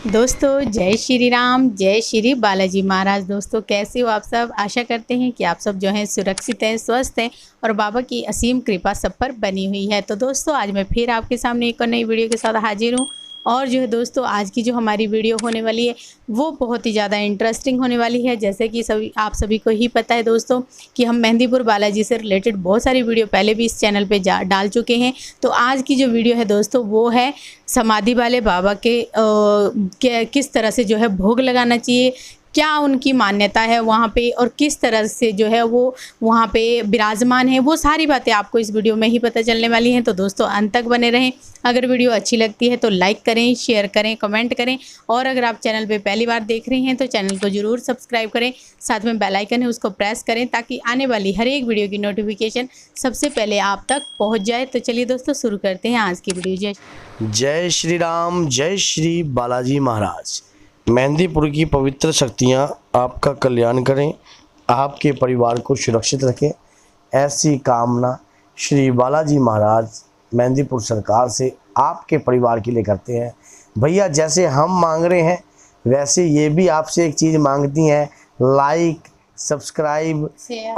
दोस्तों जय श्री राम, जय श्री बालाजी महाराज। दोस्तों कैसे हो आप सब? आशा करते हैं कि आप सब जो हैं सुरक्षित हैं, स्वस्थ हैं और बाबा की असीम कृपा सब पर बनी हुई है। तो दोस्तों आज मैं फिर आपके सामने एक और नई वीडियो के साथ हाजिर हूँ। और जो है दोस्तों आज की जो हमारी वीडियो होने वाली है वो बहुत ही ज़्यादा इंटरेस्टिंग होने वाली है। जैसे कि आप सभी को ही पता है दोस्तों कि हम मेहंदीपुर बालाजी से रिलेटेड बहुत सारी वीडियो पहले भी इस चैनल पे डाल चुके हैं। तो आज की जो वीडियो है दोस्तों वो है समाधि वाले बाबा के किस तरह से जो है भोग लगाना चाहिए, क्या उनकी मान्यता है वहाँ पे और किस तरह से जो है वो वहाँ पे विराजमान है, वो सारी बातें आपको इस वीडियो में ही पता चलने वाली हैं। तो दोस्तों अंत तक बने रहें। अगर वीडियो अच्छी लगती है तो लाइक करें, शेयर करें, कमेंट करें और अगर आप चैनल पे पहली बार देख रहे हैं तो चैनल को ज़रूर सब्सक्राइब करें। साथ में बेल आइकन है उसको प्रेस करें ताकि आने वाली हर एक वीडियो की नोटिफिकेशन सबसे पहले आप तक पहुँच जाए। तो चलिए दोस्तों शुरू करते हैं आज की वीडियो। जय श्री राम, जय श्री बालाजी महाराज। मेहंदीपुर की पवित्र शक्तियाँ आपका कल्याण करें, आपके परिवार को सुरक्षित रखें, ऐसी कामना श्री बालाजी महाराज मेहंदीपुर सरकार से आपके परिवार के लिए करते हैं। भैया जैसे हम मांग रहे हैं वैसे ये भी आपसे एक चीज़ मांगती हैं, लाइक, सब्सक्राइब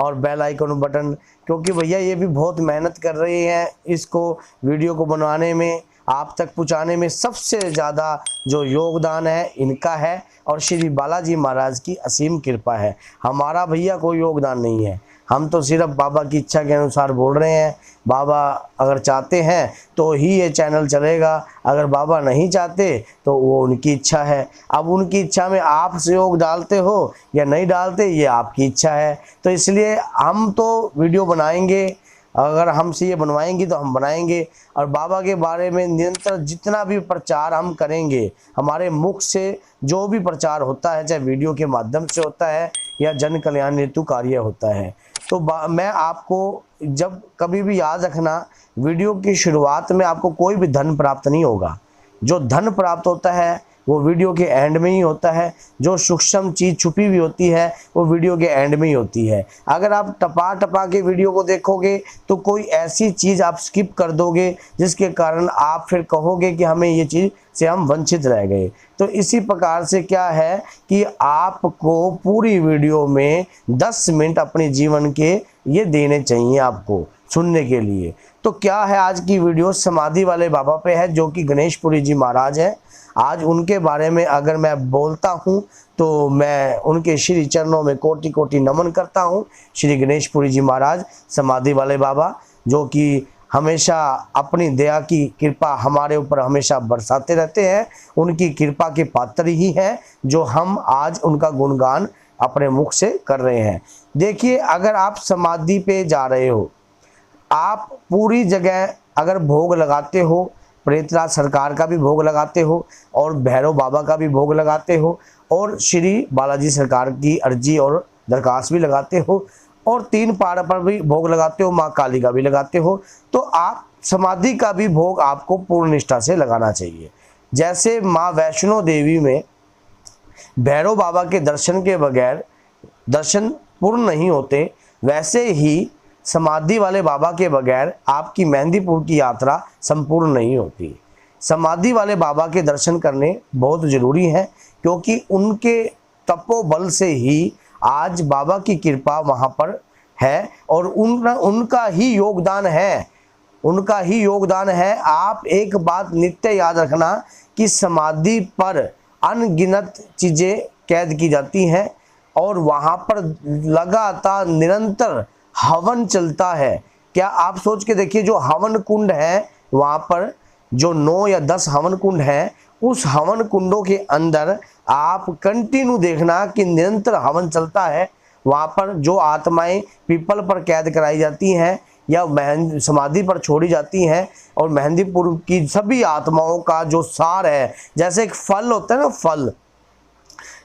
और बेल आइकन बटन, क्योंकि भैया ये भी बहुत मेहनत कर रहे हैं इसको वीडियो को बनवाने में, आप तक पहुंचाने में। सबसे ज़्यादा जो योगदान है इनका है और श्री बालाजी महाराज की असीम कृपा है। हमारा भैया कोई योगदान नहीं है, हम तो सिर्फ बाबा की इच्छा के अनुसार बोल रहे हैं। बाबा अगर चाहते हैं तो ही ये चैनल चलेगा, अगर बाबा नहीं चाहते तो वो उनकी इच्छा है। अब उनकी इच्छा में आप सहयोग डालते हो या नहीं डालते ये आपकी इच्छा है। तो इसलिए हम तो वीडियो बनाएंगे, अगर हमसे ये बनवाएंगी तो हम बनाएंगे और बाबा के बारे में निरंतर जितना भी प्रचार हम करेंगे, हमारे मुख से जो भी प्रचार होता है, चाहे वीडियो के माध्यम से होता है या जन कल्याण हेतु कार्य होता है, तो मैं आपको जब कभी भी याद रखना, वीडियो की शुरुआत में आपको कोई भी धन प्राप्त नहीं होगा। जो धन प्राप्त होता है वो वीडियो के एंड में ही होता है। जो सूक्ष्म चीज़ छुपी हुई होती है वो वीडियो के एंड में ही होती है। अगर आप टपा टपा के वीडियो को देखोगे तो कोई ऐसी चीज़ आप स्किप कर दोगे जिसके कारण आप फिर कहोगे कि हमें ये चीज़ से हम वंचित रह गए। तो इसी प्रकार से क्या है कि आपको पूरी वीडियो में 10 मिनट अपने जीवन के ये देने चाहिए आपको सुनने के लिए। तो क्या है आज की वीडियो समाधि वाले बाबा पे है, जो कि गणेशपुरी जी महाराज हैं। आज उनके बारे में अगर मैं बोलता हूँ तो मैं उनके श्री चरणों में कोटि कोटि नमन करता हूँ। श्री गणेशपुरी जी महाराज समाधि वाले बाबा, जो कि हमेशा अपनी दया की कृपा हमारे ऊपर हमेशा बरसाते रहते हैं, उनकी कृपा के पात्र ही हैं जो हम आज उनका गुणगान अपने मुख से कर रहे हैं। देखिए, अगर आप समाधि पे जा रहे हो, आप पूरी जगह अगर भोग लगाते हो, प्रेतराज सरकार का भी भोग लगाते हो और भैरव बाबा का भी भोग लगाते हो और श्री बालाजी सरकार की अर्जी और दरखास्त भी लगाते हो और 3 पहाड़ पर भी भोग लगाते हो, माँ काली का भी लगाते हो, तो आप समाधि का भी भोग आपको पूर्ण निष्ठा से लगाना चाहिए। जैसे माँ वैष्णो देवी में भैरव बाबा के दर्शन के बगैर दर्शन पूर्ण नहीं होते, वैसे ही समाधि वाले बाबा के बगैर आपकी मेहंदीपुर की यात्रा संपूर्ण नहीं होती। समाधि वाले बाबा के दर्शन करने बहुत ज़रूरी हैं, क्योंकि उनके तपोबल से ही आज बाबा की कृपा वहाँ पर है और उनका ही योगदान है, उनका ही योगदान है। आप एक बात नित्य याद रखना कि समाधि पर अनगिनत चीज़ें कैद की जाती हैं और वहाँ पर लगातार निरंतर हवन चलता है। क्या आप सोच के देखिए, जो हवन कुंड है वहाँ पर जो 9 या 10 हवन कुंड हैं, उस हवन कुंडों के अंदर आप कंटिन्यू देखना कि निरंतर हवन चलता है। वहाँ पर जो आत्माएं पीपल पर कैद कराई जाती हैं या समाधि पर छोड़ी जाती हैं, और मेहंदीपुर की सभी आत्माओं का जो सार है, जैसे एक फल होता है ना, फल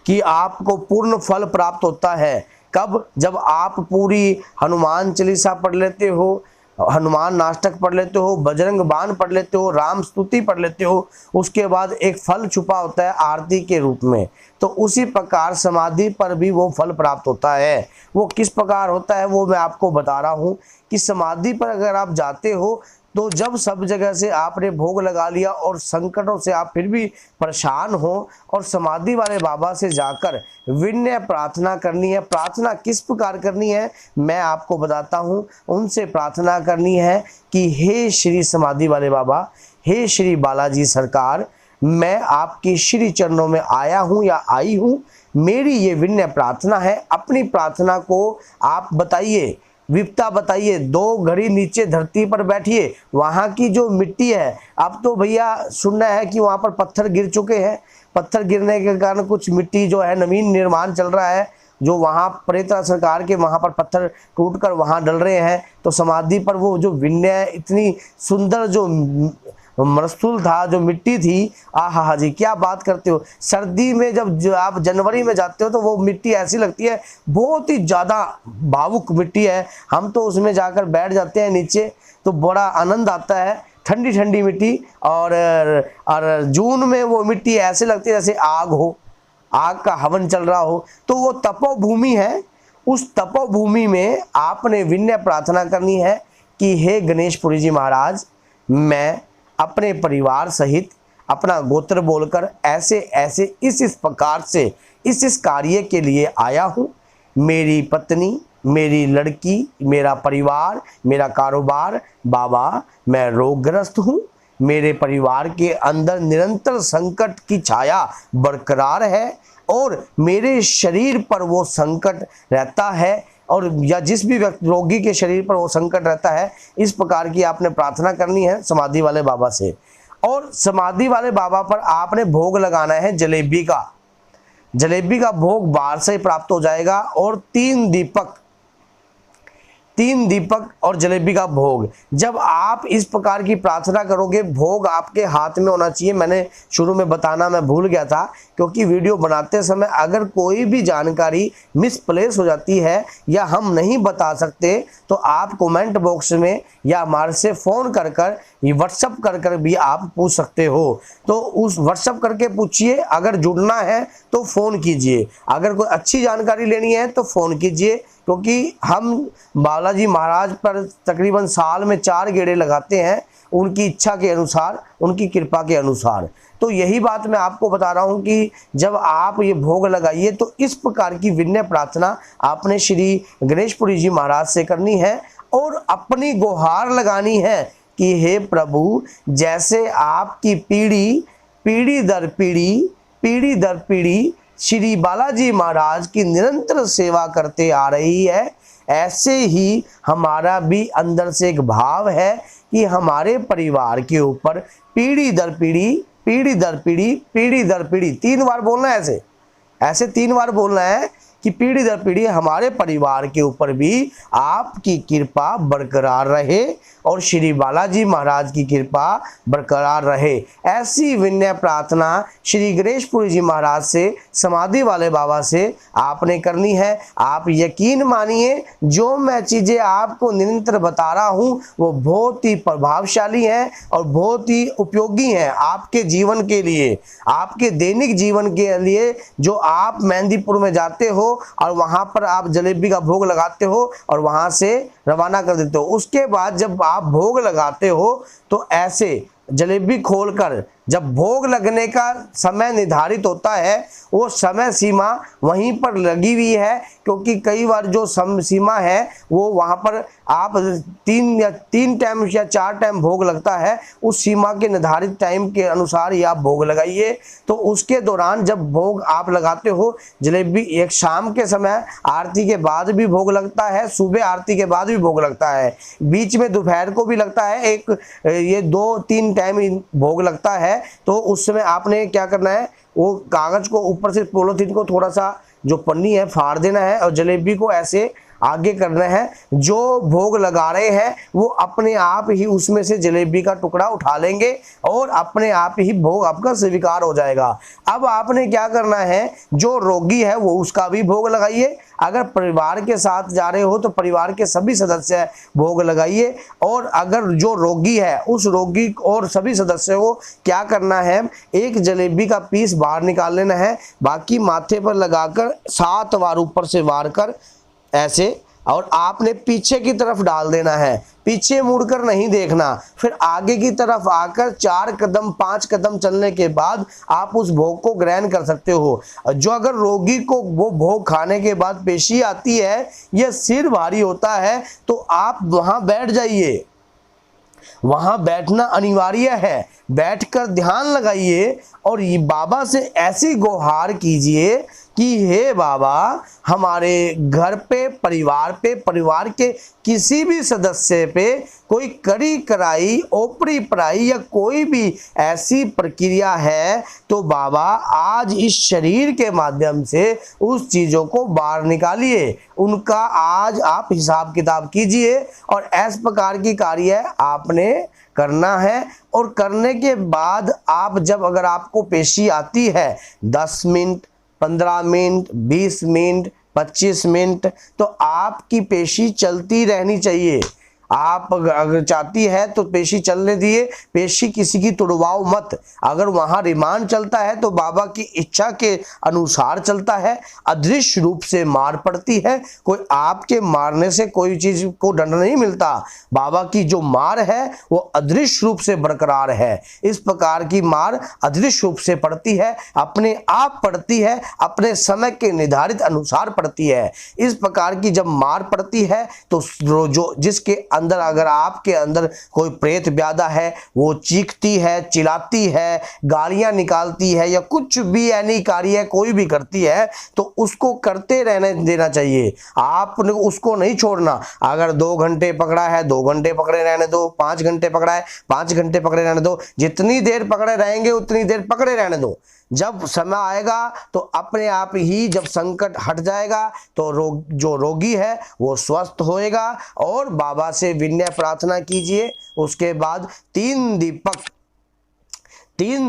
कि आपको पूर्ण फल प्राप्त होता है कब? जब आप पूरी हनुमान चालीसा पढ़ लेते हो, हनुमान नाटक पढ़ लेते हो, बजरंग बाण पढ़ लेते हो, राम स्तुति पढ़ लेते हो, उसके बाद एक फल छुपा होता है आरती के रूप में। तो उसी प्रकार समाधि पर भी वो फल प्राप्त होता है। वो किस प्रकार होता है वो मैं आपको बता रहा हूँ कि समाधि पर अगर आप जाते हो तो जब सब जगह से आपने भोग लगा लिया और संकटों से आप फिर भी परेशान हो और समाधि वाले बाबा से जाकर विनय प्रार्थना करनी है। प्रार्थना किस प्रकार करनी है मैं आपको बताता हूँ। उनसे प्रार्थना करनी है कि हे श्री समाधि वाले बाबा, हे श्री बालाजी सरकार, मैं आपके श्री चरणों में आया हूँ या आई हूँ। मेरी ये विनय प्रार्थना है। अपनी प्रार्थना को आप बताइए, विपता बताइए। 2 घड़ी नीचे धरती पर बैठिए। वहाँ की जो मिट्टी है, अब तो भैया सुनना है कि वहाँ पर पत्थर गिर चुके हैं। पत्थर गिरने के कारण कुछ मिट्टी जो है, नवीन निर्माण चल रहा है, जो वहाँ प्रेता सरकार के वहाँ पर पत्थर टूटकर वहाँ डल रहे हैं। तो समाधि पर वो जो विनय, इतनी सुंदर जो मरस्तूल था, जो मिट्टी थी, आहा जी क्या बात करते हो। सर्दी में जब आप जनवरी में जाते हो तो वो मिट्टी ऐसी लगती है, बहुत ही ज़्यादा भावुक मिट्टी है। हम तो उसमें जाकर बैठ जाते हैं नीचे, तो बड़ा आनंद आता है। ठंडी ठंडी मिट्टी, और जून में वो मिट्टी ऐसे लगती है जैसे आग हो, आग का हवन चल रहा हो। तो वो तपोभूमि है। उस तपोभूमि में आपने विनय प्रार्थना करनी है कि हे गणेशपुरी जी महाराज, मैं अपने परिवार सहित अपना गोत्र बोलकर ऐसे ऐसे इस प्रकार से इस कार्य के लिए आया हूँ। मेरी पत्नी, मेरी लड़की, मेरा परिवार, मेरा कारोबार, बाबा मैं रोगग्रस्त हूँ। मेरे परिवार के अंदर निरंतर संकट की छाया बरकरार है और मेरे शरीर पर वो संकट रहता है, और या जिस भी व्यक्ति रोगी के शरीर पर वो संकट रहता है। इस प्रकार की आपने प्रार्थना करनी है समाधि वाले बाबा से। और समाधि वाले बाबा पर आपने भोग लगाना है जलेबी का। जलेबी का भोग बाहर से प्राप्त हो जाएगा, और 3 दीपक और जलेबी का भोग। जब आप इस प्रकार की प्रार्थना करोगे, भोग आपके हाथ में होना चाहिए। मैंने शुरू में बताना मैं भूल गया था, क्योंकि वीडियो बनाते समय अगर कोई भी जानकारी मिसप्लेस हो जाती है या हम नहीं बता सकते, तो आप कमेंट बॉक्स में या हमारे से फ़ोन कर व्हाट्सअप कर भी आप पूछ सकते हो। तो उस व्हाट्सअप करके पूछिए। अगर जुड़ना है तो फ़ोन कीजिए, अगर कोई अच्छी जानकारी लेनी है तो फ़ोन कीजिए, क्योंकि हम बालाजी महाराज पर तकरीबन साल में 4 गेड़े लगाते हैं, उनकी इच्छा के अनुसार, उनकी कृपा के अनुसार। तो यही बात मैं आपको बता रहा हूँ कि जब आप ये भोग लगाइए तो इस प्रकार की विनय प्रार्थना आपने श्री गणेशपुरी जी महाराज से करनी है, और अपनी गुहार लगानी है कि हे प्रभु, जैसे आपकी पीढ़ी दर पीढ़ी श्री बालाजी महाराज की निरंतर सेवा करते आ रही है, ऐसे ही हमारा भी अंदर से एक भाव है कि हमारे परिवार के ऊपर पीढ़ी दर पीढ़ी 3 बार बोलना है। ऐसे 3 बार बोलना है कि पीढ़ी दर पीढ़ी हमारे परिवार के ऊपर भी आपकी कृपा बरकरार रहे और श्री बालाजी महाराज की कृपा बरकरार रहे। ऐसी विनय प्रार्थना श्री गणेशपुरी जी महाराज से, समाधि वाले बाबा से आपने करनी है। आप यकीन मानिए, जो मैं चीज़ें आपको निरंतर बता रहा हूँ वो बहुत ही प्रभावशाली हैं और बहुत ही उपयोगी हैं आपके जीवन के लिए, आपके दैनिक जीवन के लिए। जो आप मेहंदीपुर में जाते हो और वहाँ पर आप जलेबी का भोग लगाते हो और वहाँ से रवाना कर देते हो, उसके बाद जब आप भोग लगाते हो तो ऐसे जलेबी खोलकर, जब भोग लगने का समय निर्धारित होता है, वो समय सीमा वहीं पर लगी हुई है, क्योंकि कई बार जो सीमा है वो वहाँ पर आप 3 टाइम या 4 टाइम भोग लगता है, उस सीमा के निर्धारित टाइम के अनुसार ही आप भोग लगाइए। तो उसके दौरान जब भोग आप लगाते हो, जलेबी एक शाम के समय आरती के बाद भी भोग लगता है, सुबह आरती के बाद भी भोग लगता है, बीच में दोपहर को भी लगता है, ये 2-3 टाइम भोग लगता है। तो उस समय आपने क्या करना है, वो कागज को ऊपर से पॉलीथीन को थोड़ा सा जो पन्नी है फाड़ देना है और जलेबी को ऐसे आगे करना है। जो भोग लगा रहे हैं वो अपने आप ही उसमें से जलेबी का टुकड़ा उठा लेंगे और अपने आप ही भोग आपका स्वीकार हो जाएगा। अब आपने क्या करना है, जो रोगी है वो उसका भी भोग लगाइए। अगर परिवार के साथ जा रहे हो तो परिवार के सभी सदस्य भोग लगाइए, और अगर जो रोगी है उस रोगी और सभी सदस्यों को क्या करना है, एक जलेबी का पीस बाहर निकाल लेना है, बाकी माथे पर लगाकर 7 बार ऊपर से वार कर ऐसे, और आपने पीछे की तरफ डाल देना है। पीछे मुड़कर नहीं देखना, फिर आगे की तरफ आकर 4 कदम 5 कदम चलने के बाद आप उस भोग को ग्रहण कर सकते हो। जो अगर रोगी को वो भोग खाने के बाद पेशी आती है या सिर भारी होता है तो आप वहां बैठ जाइए, वहां बैठना अनिवार्य है। बैठकर ध्यान लगाइए और ये बाबा से ऐसी गुहार कीजिए कि हे बाबा, हमारे घर पे, परिवार के किसी भी सदस्य पे कोई कड़ी कराई, ओपरी पराई या कोई भी ऐसी प्रक्रिया है तो बाबा आज इस शरीर के माध्यम से उस चीज़ों को बाहर निकालिए, उनका आज आप हिसाब किताब कीजिए और इस प्रकार की कार्य आपने करना है। और करने के बाद आप जब अगर आपको पेशी आती है 10 मिनट, 15 मिनट, 20 मिनट, 25 मिनट, तो आपकी पेशी चलती रहनी चाहिए। आप अगर चाहती है तो पेशी चलने दिए, पेशी किसी की तुड़वाओ मत। अगर वहां रिमांड चलता है तो बाबा की इच्छा के अनुसार चलता है। अदृश्य रूप से मार पड़ती है, कोई आपके मारने से कोई चीज को दंड नहीं मिलता। बाबा की जो मार है वो अदृश्य रूप से बरकरार है। इस प्रकार की मार अदृश्य रूप से पड़ती है, अपने आप पड़ती है, अपने समय के निर्धारित अनुसार पड़ती है। इस प्रकार की जब मार पड़ती है तो जो जिसके अंदर अगर आपके अंदर कोई प्रेत व्याधा है वो चीखती है, चिल्लाती है, गालियां निकालती है या कुछ भी ऐनी कार्य कोई भी करती है तो उसको करते रहने देना चाहिए। आपने उसको नहीं छोड़ना। अगर 2 घंटे पकड़ा है 2 घंटे पकड़े रहने दो, 5 घंटे पकड़ा है 5 घंटे पकड़े रहने दो, जितनी देर पकड़े रहेंगे उतनी देर पकड़े रहने दो। जब समय आएगा तो अपने आप ही जब संकट हट जाएगा तो जो रोगी है वो स्वस्थ होएगा। और बाबा से विनय प्रार्थना कीजिए। उसके बाद 3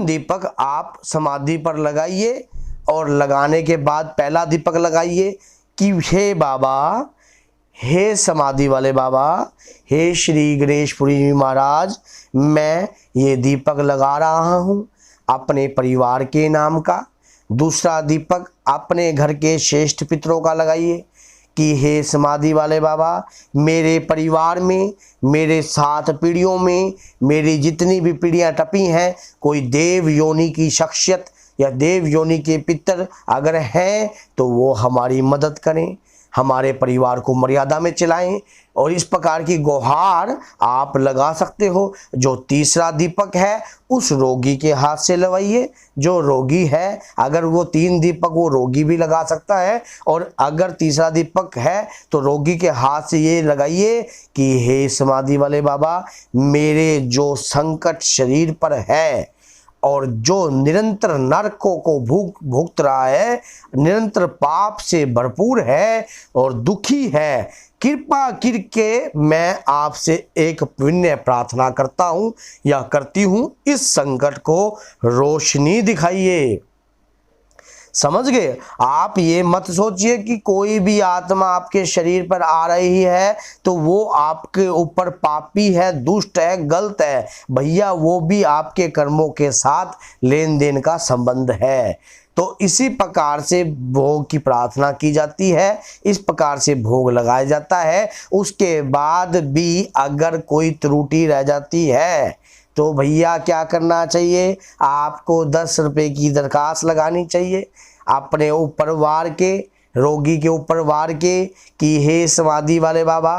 दीपक आप समाधि पर लगाइए और लगाने के बाद पहला दीपक लगाइए कि हे बाबा, हे समाधि वाले बाबा, हे श्री गणेशपुरी जी महाराज, मैं ये दीपक लगा रहा हूँ अपने परिवार के नाम का। दूसरा दीपक अपने घर के श्रेष्ठ पितरों का लगाइए कि हे समाधि वाले बाबा, मेरे परिवार में, मेरे 7 पीढ़ियों में, मेरी जितनी भी पीढ़ियां टपी हैं, कोई देव योनि की शख्सियत या देव योनि के पितर अगर हैं तो वो हमारी मदद करें, हमारे परिवार को मर्यादा में चलाएं। और इस प्रकार की गुहार आप लगा सकते हो। जो तीसरा दीपक है उस रोगी के हाथ से लगाइए। जो रोगी है अगर वो 3 दीपक वो रोगी भी लगा सकता है, और अगर तीसरा दीपक है तो रोगी के हाथ से ये लगाइए कि हे समाधि वाले बाबा, मेरे जो संकट शरीर पर है और जो निरंतर नरकों को भुगत रहा है, निरंतर पाप से भरपूर है और दुखी है, कृपा करके मैं आपसे एक विनय प्रार्थना करता हूँ या करती हूँ, इस संकट को रोशनी दिखाइए। समझ गए? आप ये मत सोचिए कि कोई भी आत्मा आपके शरीर पर आ रही है तो वो आपके ऊपर पापी है, दुष्ट है, गलत है। भैया वो भी आपके कर्मों के साथ लेन देन का संबंध है। तो इसी प्रकार से भोग की प्रार्थना की जाती है, इस प्रकार से भोग लगाया जाता है। उसके बाद भी अगर कोई त्रुटि रह जाती है तो भैया क्या करना चाहिए? आपको 10 रुपये की दरखास्त लगानी चाहिए अपने ऊपर वार के, रोगी के ऊपर वार के कि हे समाधि वाले बाबा,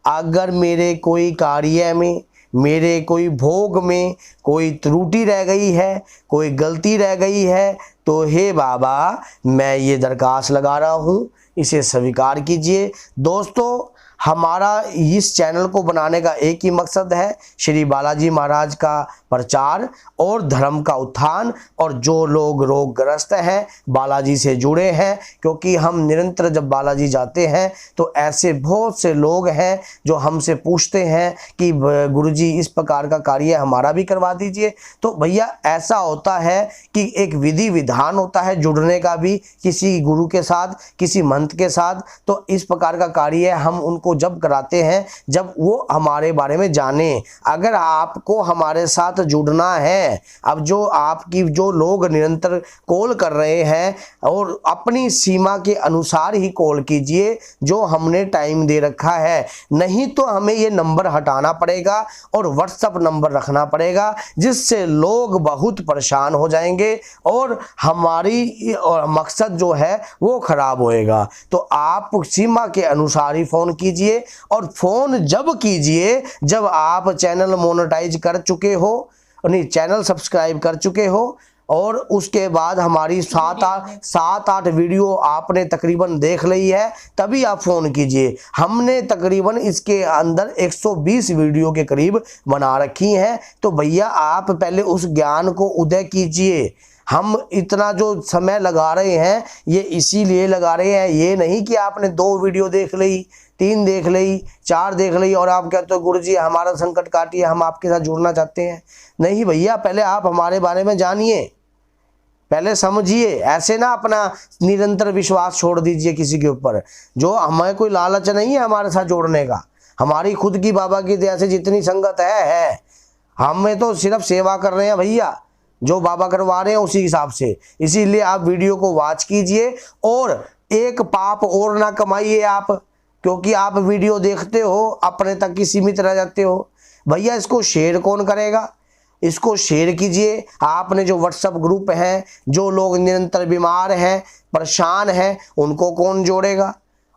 अगर मेरे कोई कार्य में, मेरे कोई भोग में कोई त्रुटि रह गई है, कोई गलती रह गई है तो हे बाबा, मैं ये दरखास्त लगा रहा हूँ, इसे स्वीकार कीजिए। दोस्तों, हमारा इस चैनल को बनाने का एक ही मकसद है, श्री बालाजी महाराज का प्रचार और धर्म का उत्थान। और जो लोग रोगग्रस्त हैं, बालाजी से जुड़े हैं, क्योंकि हम निरंतर जब बालाजी जाते हैं तो ऐसे बहुत से लोग हैं जो हमसे पूछते हैं कि गुरुजी इस प्रकार का कार्य हमारा भी करवा दीजिए। तो भैया ऐसा होता है कि एक विधि विधान होता है जुड़ने का भी, किसी गुरु के साथ, किसी मंत्र के साथ। तो इस प्रकार का कार्य हम उनको जब कराते हैं जब वो हमारे बारे में जाने। अगर आपको हमारे साथ जुड़ना है। अब जो आपकी जो लोग निरंतर कॉल कर रहे हैं और अपनी सीमा के अनुसार ही कॉल कीजिए जो हमने टाइम दे रखा है, नहीं तो हमें ये नंबर हटाना पड़ेगा और व्हाट्सएप नंबर रखना पड़ेगा, जिससे लोग बहुत परेशान हो जाएंगे और हमारी मकसद जो है वो खराब होएगा। तो आप सीमा के अनुसार ही फ़ोन कीजिए, और फ़ोन जब कीजिए जब आप चैनल मोनेटाइज कर चुके हो, नहीं चैनल सब्सक्राइब कर चुके हो, और उसके बाद हमारी 7-8 वीडियो आपने तकरीबन देख ली है, तभी आप फ़ोन कीजिए। हमने तकरीबन इसके अंदर 120 वीडियो के करीब बना रखी हैं। तो भैया आप पहले उस ज्ञान को उदय कीजिए। हम इतना जो समय लगा रहे हैं ये इसीलिए लगा रहे हैं, ये नहीं कि आपने 2 वीडियो देख ली, 3 देख ली, 4 देख ली और आप कहते हो गुरुजी हमारा संकट काटिए, हम आपके साथ जुड़ना चाहते हैं। नहीं भैया, पहले आप हमारे बारे में जानिए, पहले समझिए। ऐसे ना अपना निरंतर विश्वास छोड़ दीजिए किसी के ऊपर। जो हमें कोई लालच नहीं है हमारे साथ जोड़ने का, हमारी खुद की बाबा की दया से जितनी संगत है। हमें तो सिर्फ सेवा कर रहे हैं भैया, जो बाबा करवा रहे हैं उसी हिसाब से। इसीलिए आप वीडियो को वॉच कीजिए और एक पाप और ना कमाइए आप, क्योंकि आप वीडियो देखते हो अपने तक ही सीमित रह जाते हो। भैया इसको शेयर कौन करेगा? इसको शेयर कीजिए। आपने जो व्हाट्सएप ग्रुप है, जो लोग निरंतर बीमार हैं, परेशान हैं, उनको कौन जोड़ेगा?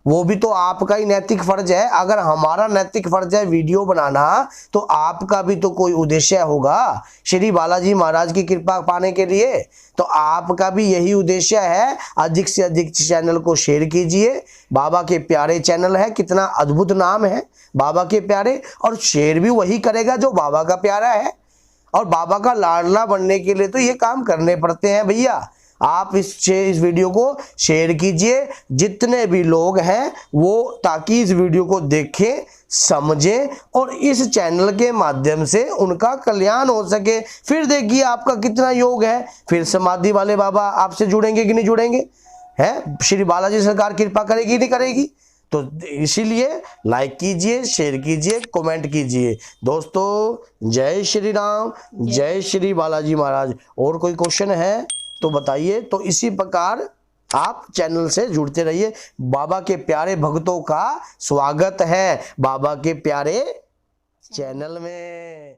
वो भी तो आपका ही नैतिक फर्ज है। अगर हमारा नैतिक फर्ज है वीडियो बनाना, तो आपका भी तो कोई उद्देश्य होगा श्री बालाजी महाराज की कृपा पाने के लिए। तो आपका भी यही उद्देश्य है। अधिक से अधिक चैनल को शेयर कीजिए। बाबा के प्यारे चैनल है, कितना अद्भुत नाम है बाबा के प्यारे, और शेयर भी वही करेगा जो बाबा का प्यारा है। और बाबा का लाडला बनने के लिए तो ये काम करने पड़ते हैं भैया। आप इस वीडियो को शेयर कीजिए, जितने भी लोग हैं वो, ताकि इस वीडियो को देखें, समझें और इस चैनल के माध्यम से उनका कल्याण हो सके। फिर देखिए आपका कितना योग है, फिर समाधि वाले बाबा आपसे जुड़ेंगे कि नहीं जुड़ेंगे? हैं, श्री बालाजी सरकार कृपा करेगी नहीं करेगी? तो इसीलिए लाइक कीजिए, शेयर कीजिए, कमेंट कीजिए। दोस्तों जय श्री राम, जय श्री बालाजी महाराज। और कोई क्वेश्चन है तो बताइए। तो इसी प्रकार आप चैनल से जुड़ते रहिए। बाबा के प्यारे भक्तों का स्वागत है बाबा के प्यारे चैनल में।